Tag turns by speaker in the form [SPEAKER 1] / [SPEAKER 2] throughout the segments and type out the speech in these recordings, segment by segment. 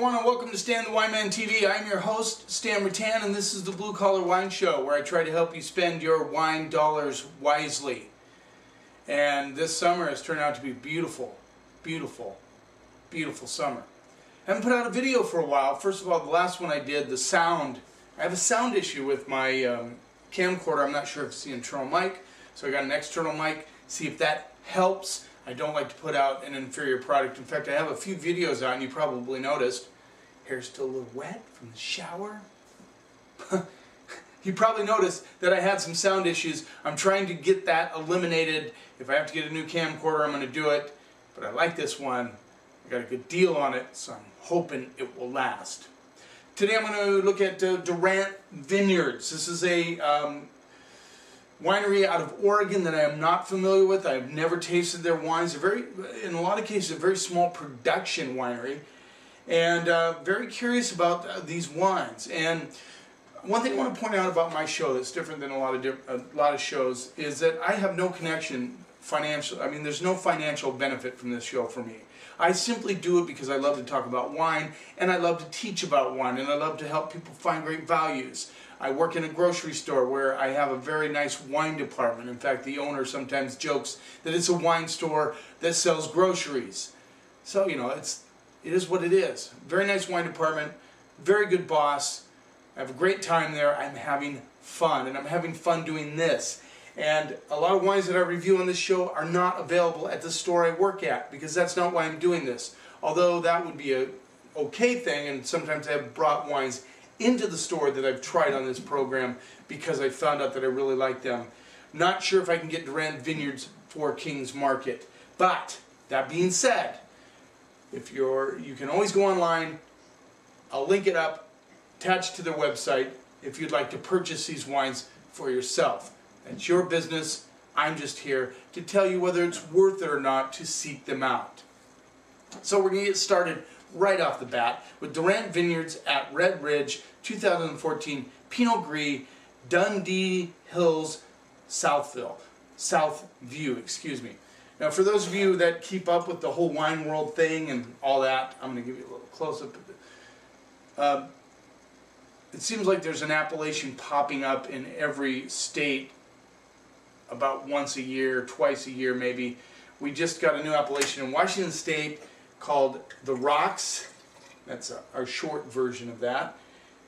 [SPEAKER 1] everyone, and welcome to Stan the Wine Man TV. I'm your host, Stan Rattan, and this is the Blue Collar Wine Show, where I try to help you spend your wine dollars wisely. And this summer has turned out to be beautiful, beautiful, beautiful summer. I haven't put out a video for a while. First of all, the last one I did, the sound. I have a sound issue with my camcorder. I'm not sure if it's the internal mic, so I got an external mic. See if that helps. I don't like to put out an inferior product. In fact, I have a few videos out, and you probably noticed. Hair's still a little wet from the shower. You probably noticed that I had some sound issues. I'm trying to get that eliminated. If I have to get a new camcorder, I'm going to do it. But I like this one. I got a good deal on it, so I'm hoping it will last. Today I'm going to look at Durant Vineyards. This is a winery out of Oregon that I am not familiar with. I've never tasted their wines. They're in a lot of cases, a very small production winery, and very curious about these wines. And one thing I want to point out about my show that's different than a lot of shows is that I have no connection financial. I mean, there's no financial benefit from this show for me. I simply do it because I love to talk about wine, and I love to teach about wine, and I love to help people find great values. I work in a grocery store where I have a very nice wine department. In fact, the owner sometimes jokes that it's a wine store that sells groceries. So, you know, it is what it is. Very nice wine department, very good boss. I have a great time there. I'm having fun, and I'm having fun doing this. And a lot of wines that I review on this show are not available at the store I work at, because that's not why I'm doing this. Although that would be a okay thing, and sometimes I have brought wines into the store that I've tried on this program because I found out that I really like them. Not sure if I can get Durant Vineyards for King's Market. But that being said, you can always go online. I'll link it up, attached to their website, if you'd like to purchase these wines for yourself. That's your business. I'm just here to tell you whether it's worth it or not to seek them out. So we're going to get started right off the bat with Durant Vineyards at Red Ridge 2014 Pinot Gris, Dundee Hills, Southview, excuse me. Now, for those of you that keep up with the whole wine world thing and all that, I'm going to give you a little close-up of it. It seems like there's an appellation popping up in every state about once a year, twice a year maybe. We just got a new appellation in Washington State called The Rocks. That's our short version of that.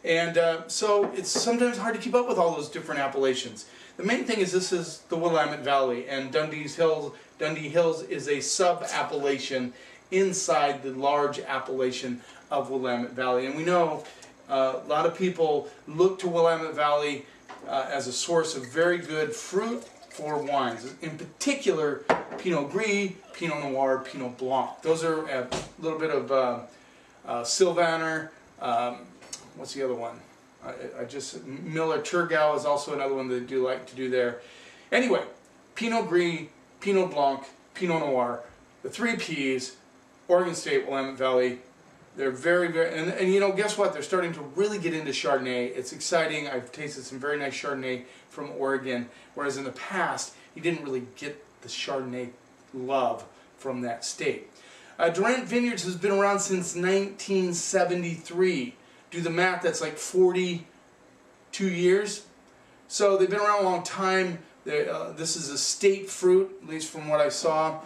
[SPEAKER 1] And so it's sometimes hard to keep up with all those different appellations. The main thing is this is the Willamette Valley, and Dundee Hills is a sub-appellation inside the large appellation of Willamette Valley. And we know a lot of people look to Willamette Valley as a source of very good fruit for wines. In particular, Pinot Gris, Pinot Noir, Pinot Blanc. Those are a little bit of Sylvaner. What's the other one? Miller Turgau is also another one that I do like to do there. Anyway, Pinot Gris, Pinot Blanc, Pinot Noir, the three Ps, Oregon State, Willamette Valley. They're very, very, and you know, guess what? They're starting to really get into Chardonnay. It's exciting. I've tasted some very nice Chardonnay from Oregon, whereas in the past, you didn't really get the Chardonnay love from that state. Durant Vineyards has been around since 1973. Do the math, that's like 42 years. So they've been around a long time. This is a state fruit, at least from what I saw.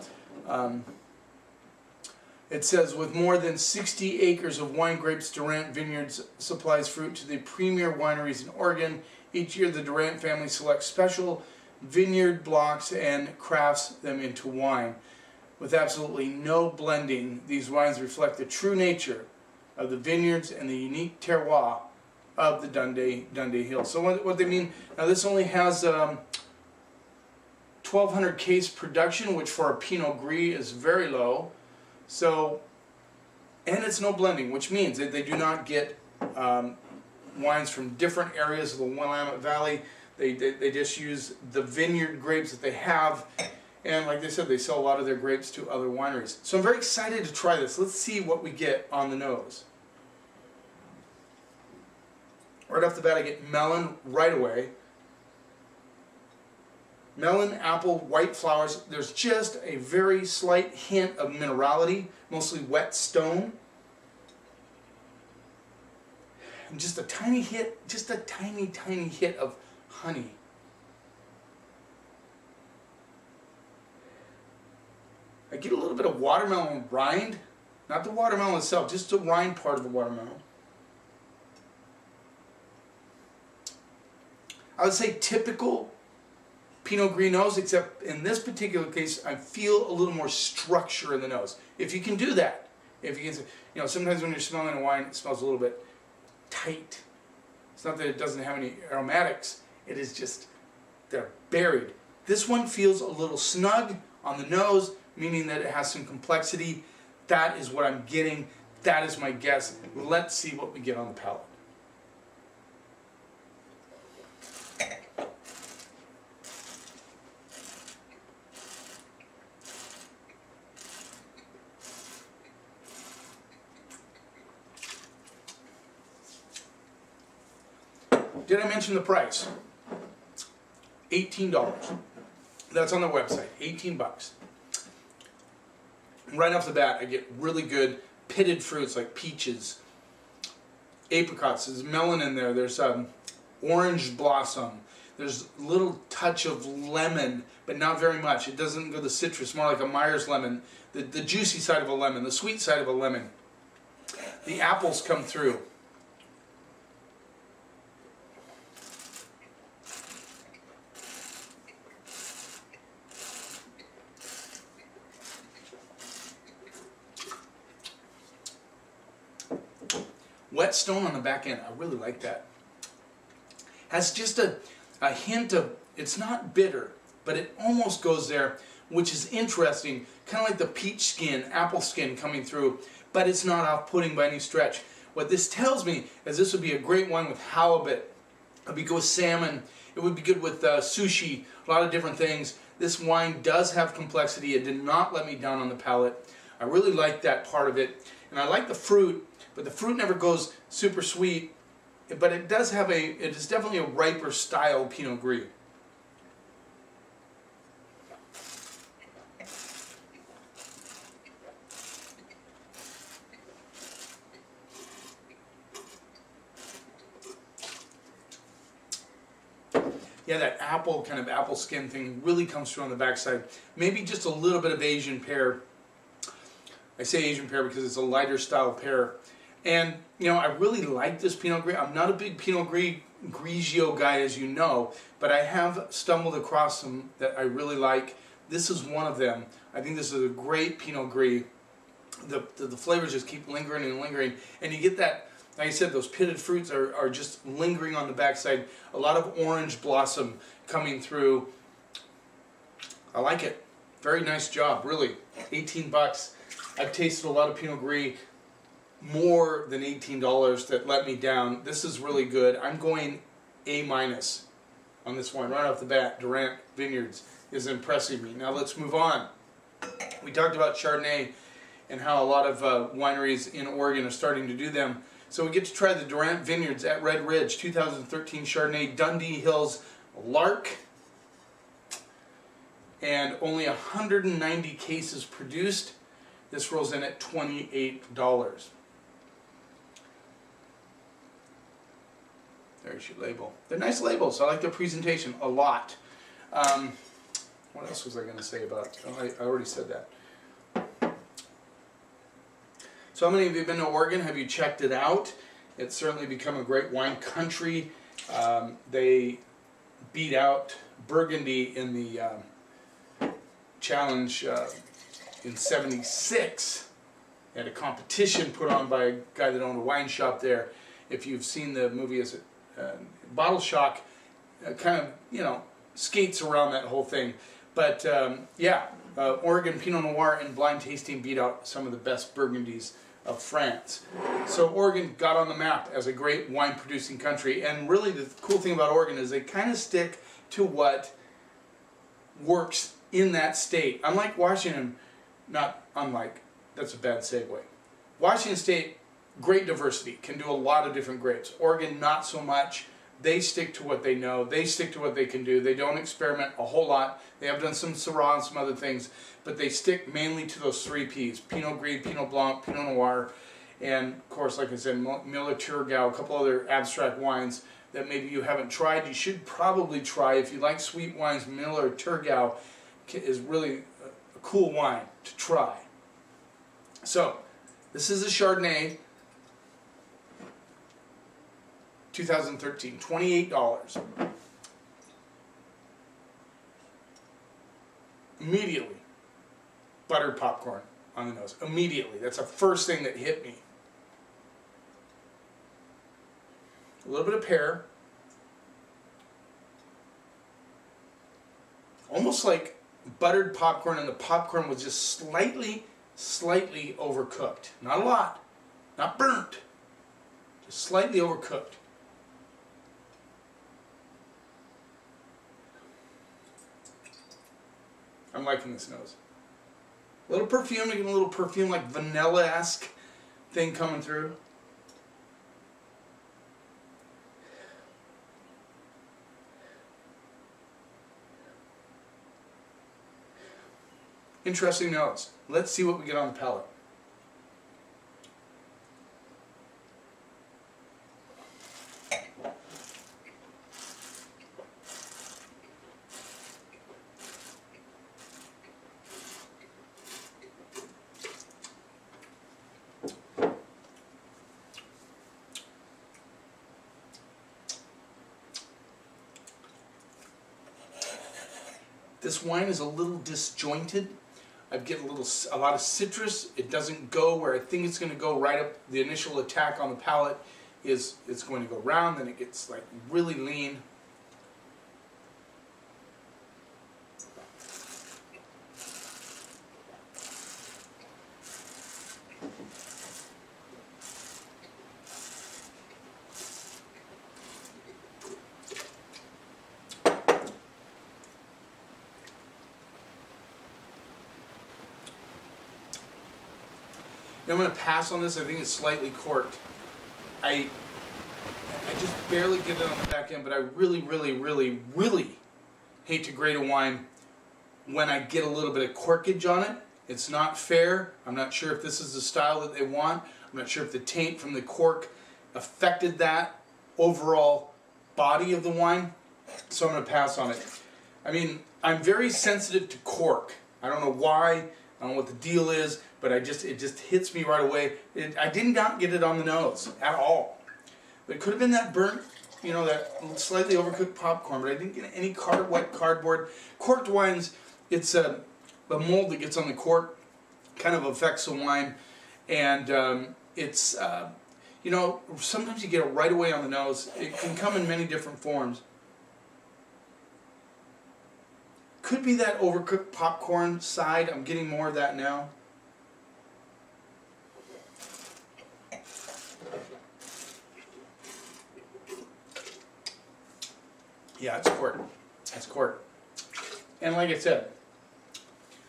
[SPEAKER 1] It says, with more than 60 acres of wine grapes, Durant Vineyards supplies fruit to the premier wineries in Oregon. Each year, the Durant family selects special vineyard blocks and crafts them into wine. With absolutely no blending, these wines reflect the true nature of the vineyards and the unique terroir of the Dundee Hills. So what they mean, now this only has 1,200 case production, which for a Pinot Gris is very low. So, and it's no blending, which means that they do not get wines from different areas of the Willamette Valley. They just use the vineyard grapes that they have, and like they said, they sell a lot of their grapes to other wineries. So I'm very excited to try this. Let's see what we get on the nose. Right off the bat, I get melon right away. Melon, apple, white flowers. There's just a very slight hint of minerality, mostly wet stone. and just a tiny hit, just a tiny, tiny hit of honey. I get a little bit of watermelon rind, not the watermelon itself, just the rind part of the watermelon. I would say typical Pinot Gris nose, except in this particular case, I feel a little more structure in the nose. If you can do that, if you can, you know, sometimes when you're smelling a wine, it smells a little bit tight. It's not that it doesn't have any aromatics, it is just, they're buried. This one feels a little snug on the nose, meaning that it has some complexity. That is what I'm getting. That is my guess. Let's see what we get on the palate. Did I mention the price? $18. That's on their website, 18 bucks. Right off the bat, I get really good pitted fruits like peaches, apricots, there's melon in there, there's orange blossom, there's a little touch of lemon, but not very much. It doesn't go the citrus, more like a Myers lemon, the juicy side of a lemon, the sweet side of a lemon. The apples come through. Whetstone on the back end, I really like that. Has just a hint of, it's not bitter, but it almost goes there, which is interesting, kind of like the peach skin, apple skin coming through, but it's not off-putting by any stretch. What this tells me is this would be a great wine with halibut, it would be good with salmon, it would be good with sushi, a lot of different things. This wine does have complexity, it did not let me down on the palate. I really like that part of it, and I like the fruit, but the fruit never goes super sweet, but it does have it is definitely a riper style Pinot Gris. Yeah, that apple, kind of apple skin thing really comes through on the backside. Maybe just a little bit of Asian pear. I say Asian pear because it's a lighter style pear. And, you know, I really like this Pinot Gris. I'm not a big Pinot Grigio guy, as you know, but I have stumbled across some that I really like. This is one of them. I think this is a great Pinot Gris. The flavors just keep lingering and lingering. And you get that, like I said, those pitted fruits are just lingering on the backside. A lot of orange blossom coming through. I like it. Very nice job, really. 18 bucks. I've tasted a lot of Pinot Gris, more than $18 that let me down. This is really good. I'm going A- on this one right off the bat. Durant Vineyards is impressing me. Now let's move on. We talked about Chardonnay and how a lot of wineries in Oregon are starting to do them. So we get to try the Durant Vineyards at Red Ridge 2013 Chardonnay Dundee Hills Lark. And only 190 cases produced. This rolls in at $28. There's your label. They're nice labels. I like their presentation a lot. What else was I going to say about it? Oh, I already said that. So how many of you have been to Oregon? Have you checked it out? It's certainly become a great wine country. They beat out Burgundy in the challenge in '76. They had a competition put on by a guy that owned a wine shop there. If you've seen the movie, is it Bottle Shock? Kind of, you know, skates around that whole thing. But yeah, Oregon Pinot Noir and blind tasting beat out some of the best Burgundies of France. So Oregon got on the map as a great wine producing country, and really the cool thing about Oregon is they kind of stick to what works in that state. Unlike Washington, not unlike, that's a bad segue. Washington State, great diversity, can do a lot of different grapes. Oregon, not so much. They stick to what they know. They stick to what they can do. They don't experiment a whole lot. They have done some Syrah and some other things, but they stick mainly to those three Ps, Pinot Gris, Pinot Blanc, Pinot Noir, And of course, like I said, Miller Thurgau, a couple other abstract wines that maybe you haven't tried. You should probably try. If you like sweet wines, Miller Thurgau is really a cool wine to try. So, this is a Chardonnay, 2013, $28. Immediately, buttered popcorn on the nose. Immediately. That's the first thing that hit me. A little bit of pear. Almost like buttered popcorn, and the popcorn was just slightly overcooked. Not a lot. Not burnt. Just slightly overcooked. I'm liking this nose. A little perfume, getting a little perfume like vanilla-esque thing coming through. Interesting notes. Let's see what we get on the palate. This wine is a little disjointed. I get a lot of citrus. It doesn't go where I think it's going to go. Right up the initial attack on the palate is it's going to go round, then it gets like really lean. I'm going to pass on this. I think it's slightly corked. I just barely get it on the back end, but I really hate to grade a wine when I get a little bit of corkage on it. It's not fair. I'm not sure if this is the style that they want. I'm not sure if the taint from the cork affected that overall body of the wine. So I'm going to pass on it. I mean, I'm very sensitive to cork. I don't know why. I don't know what the deal is, but it just hits me right away. I did not get it on the nose at all. But it could have been that burnt, you know, that slightly overcooked popcorn, but I didn't get any wet cardboard. Corked wines, it's the mold that gets on the cork kind of affects the wine, and you know, sometimes you get it right away on the nose. It can come in many different forms. Could be that overcooked popcorn side. I'm getting more of that now. Yeah, it's corked. It's corked. And like I said,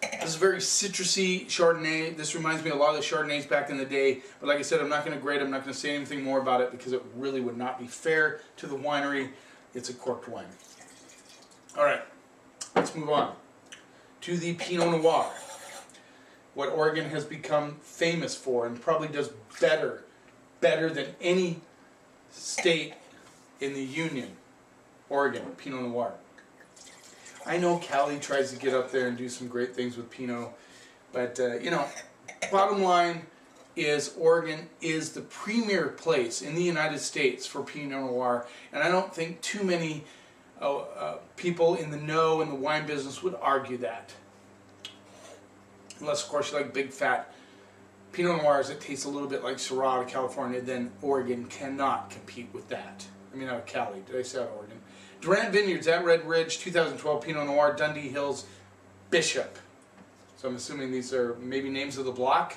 [SPEAKER 1] this is very citrusy Chardonnay. This reminds me of a lot of the Chardonnays back in the day. But like I said, I'm not going to grade it. I'm not going to say anything more about it because it really would not be fair to the winery. It's a corked wine. All right, let's move on to the Pinot Noir. What Oregon has become famous for and probably does better than any state in the Union. Oregon, Pinot Noir. I know Cali tries to get up there and do some great things with Pinot, but you know, bottom line is Oregon is the premier place in the United States for Pinot Noir, and I don't think too many people in the know in the wine business would argue that. Unless, of course, you like big fat Pinot Noirs that taste a little bit like Syrah out of California, then Oregon cannot compete with that. I mean, out of Cali. Did I say out of Oregon? Durant Vineyards at Red Ridge, 2012 Pinot Noir, Dundee Hills, Bishop. So I'm assuming these are maybe names of the block.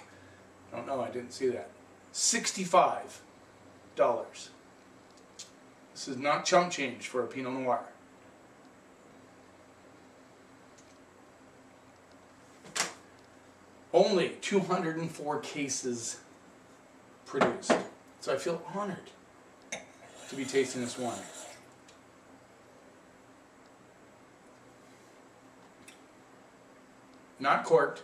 [SPEAKER 1] I don't know, I didn't see that. $65. This is not chump change for a Pinot Noir. Only 204 cases produced. So I feel honored to be tasting this wine. Not corked.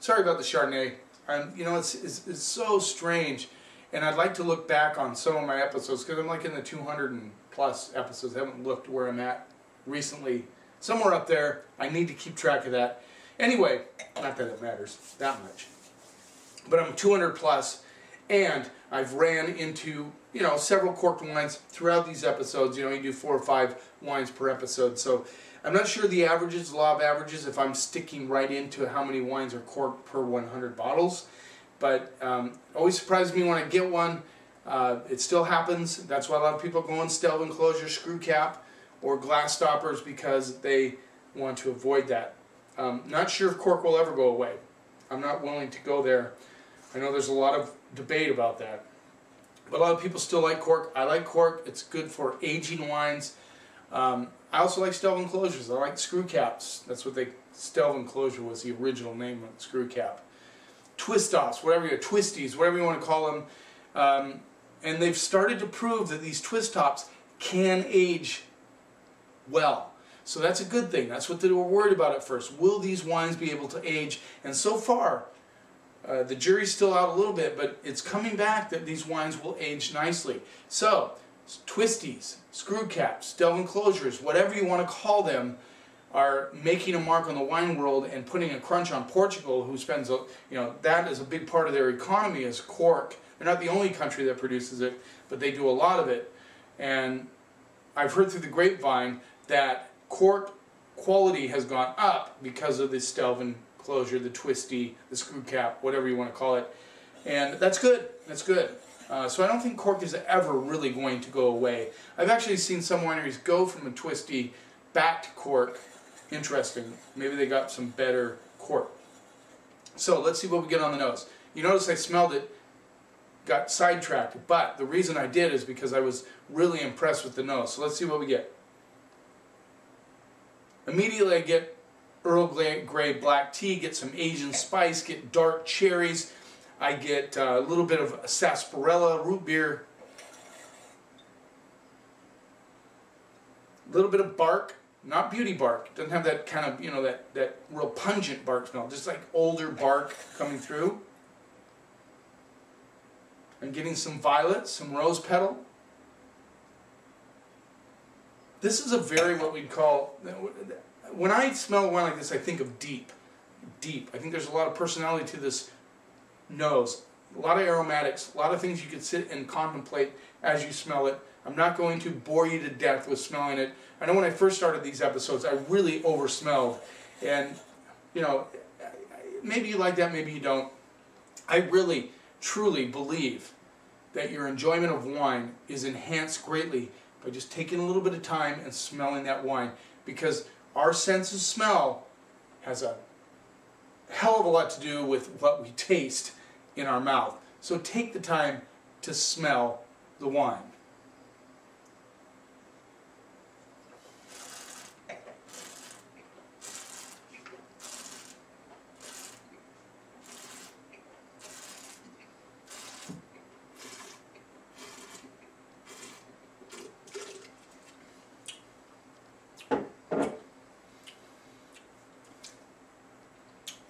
[SPEAKER 1] Sorry about the Chardonnay. You know, it's so strange. And I'd like to look back on some of my episodes, because I'm like in the 200 and plus episodes. I haven't looked where I'm at recently. Somewhere up there. I need to keep track of that. Anyway, not that it matters that much. But I'm 200 plus, and I've ran into, you know, several corked wines throughout these episodes. You know, you do 4 or 5 wines per episode. So I'm not sure the averages, the law of averages, if I'm sticking right into how many wines are corked per 100 bottles. But always surprises me when I get one. It still happens. That's why a lot of people go on stelvin enclosure, screw cap, or glass stoppers, because they want to avoid that. Not sure if cork will ever go away. I'm not willing to go there. I know there's a lot of debate about that. But a lot of people still like cork. I like cork. It's good for aging wines. I also like stelvin enclosures. I like screw caps. That's what stelvin enclosure was the original name of the screw cap. Twist-offs, twisties, whatever you want to call them. And they've started to prove that these twist-tops can age well. So that's a good thing. That's what they were worried about at first. Will these wines be able to age? And so far, the jury's still out a little bit, but it's coming back that these wines will age nicely. So, twisties, screw caps, stelvin closures, whatever you want to call them, are making a mark on the wine world and putting a crunch on Portugal, who spends, you know, that is a big part of their economy is cork. They're not the only country that produces it, but they do a lot of it. And I've heard through the grapevine that cork quality has gone up because of the stelvin closure, the twisty, the screw cap, whatever you want to call it. And that's good. That's good. So I don't think cork is ever really going to go away. I've actually seen some wineries go from a twisty back to cork. Interesting. Maybe they got some better cork. So let's see what we get on the nose. You notice I smelled it, got sidetracked, but the reason I did is because I was really impressed with the nose. So let's see what we get. Immediately I get Earl Grey black tea, get some Asian spice, get dark cherries. I get a little bit of sarsaparilla, root beer, a little bit of bark, not beauty bark. Doesn't have that kind of, you know, that real pungent bark smell, just like older bark coming through. I'm getting some violet, some rose petal. This is a very, what we'd call, when I smell a wine like this, I think of deep. Deep. I think there's a lot of personality to this nose. A lot of aromatics, a lot of things you could sit and contemplate as you smell it. I'm not going to bore you to death with smelling it. I know when I first started these episodes, I really over-smelled. And, you know, maybe you like that, maybe you don't. I really, truly believe that your enjoyment of wine is enhanced greatly by just taking a little bit of time and smelling that wine. Because our sense of smell has a hell of a lot to do with what we taste in our mouth. So take the time to smell the wine.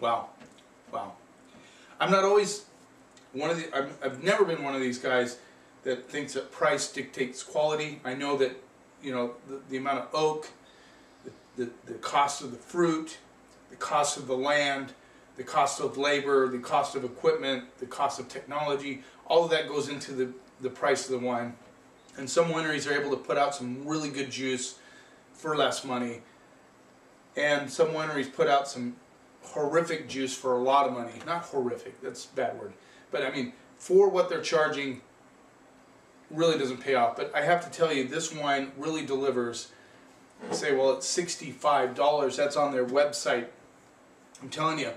[SPEAKER 1] Wow. Wow. I'm not always one of the, I've never been one of these guys that thinks that price dictates quality. I know that, you know, the amount of oak, the cost of the fruit, the cost of the land, the cost of labor, the cost of equipment, the cost of technology, all of that goes into the price of the wine. And some wineries are able to put out some really good juice for less money. And some wineries put out some horrific juice for a lot of money. Not horrific, that's a bad word. But I mean, for what they're charging, really doesn't pay off. But I have to tell you, this wine really delivers. You say, well, it's $65. That's on their website. I'm telling you,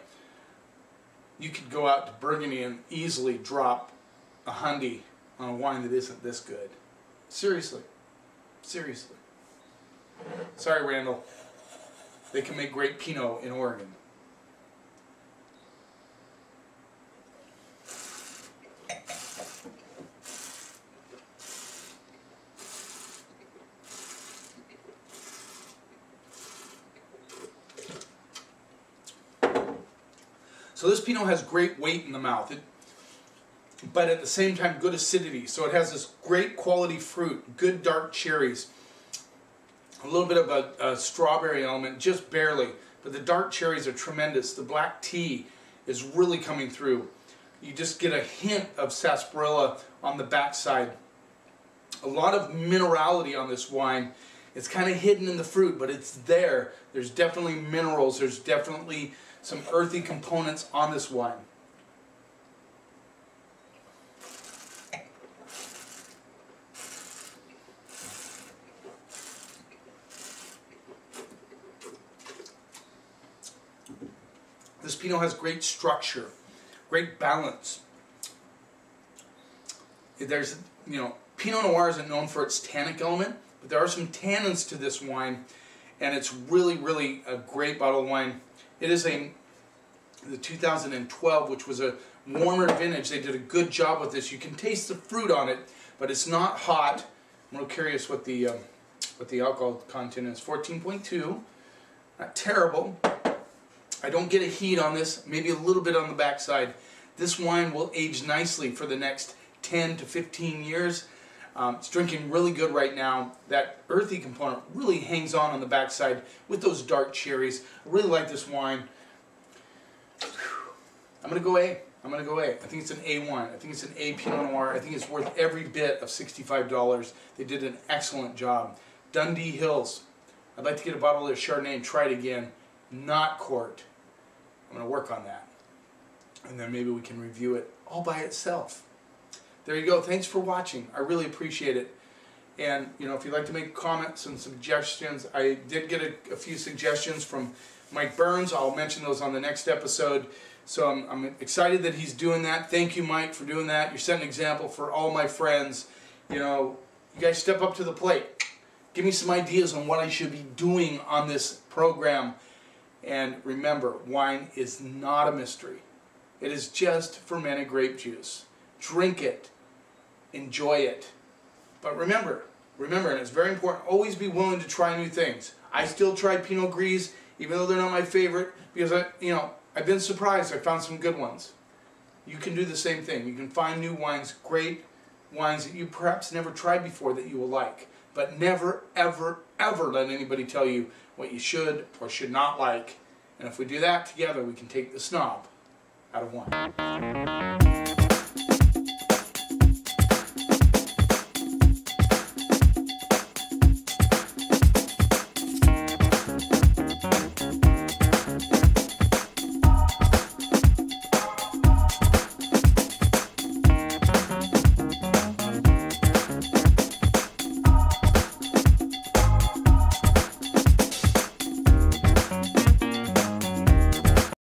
[SPEAKER 1] you could go out to Burgundy and easily drop $100 on a wine that isn't this good. Seriously. Seriously. Sorry, Randall. They can make great Pinot in Oregon. So this Pinot has great weight in the mouth, but at the same time good acidity. So it has this great quality fruit, good dark cherries, a little bit of a strawberry element, just barely, but the dark cherries are tremendous. The black tea is really coming through. You just get a hint of sarsaparilla on the backside. A lot of minerality on this wine. It's kind of hidden in the fruit, but it's there. There's definitely minerals. There's definitely some earthy components on this wine. This Pinot has great structure, great balance. There's, Pinot Noir isn't known for its tannic element, but there are some tannins to this wine, and it's really, really a great bottle of wine. It is the 2012, which was a warmer vintage. They did a good job with this. You can taste the fruit on it, but it's not hot. I'm real curious what the alcohol content is. 14.2, not terrible. I don't get a heat on this, maybe a little bit on the backside. This wine will age nicely for the next 10 to 15 years. It's drinking really good right now. That earthy component really hangs on the backside with those dark cherries. I really like this wine. I'm going to go A. I'm going to go A. I think it's an A wine. I think it's an A Pinot Noir. I think it's worth every bit of $65. They did an excellent job. Dundee Hills. I'd like to get a bottle of their Chardonnay and try it again. Not corked. I'm going to work on that. And then maybe we can review it all by itself. There you go. Thanks for watching. I really appreciate it. And, if you'd like to make comments and suggestions, I did get a few suggestions from Mike Burns. I'll mention those on the next episode. So I'm excited that he's doing that. Thank you, Mike, for doing that. You're setting an example for all my friends. You guys step up to the plate. Give me some ideas on what I should be doing on this program. And remember, wine is not a mystery. It is just fermented grape juice. Drink it. Enjoy it. But remember, and it's very important, always be willing to try new things. I still try Pinot Gris, even though they're not my favorite, because I've been surprised. I found some good ones. You can do the same thing. You can find new wines, great wines that you perhaps never tried before that you will like. But never, ever, ever let anybody tell you what you should or should not like. And if we do that together, we can take the snob out of wine.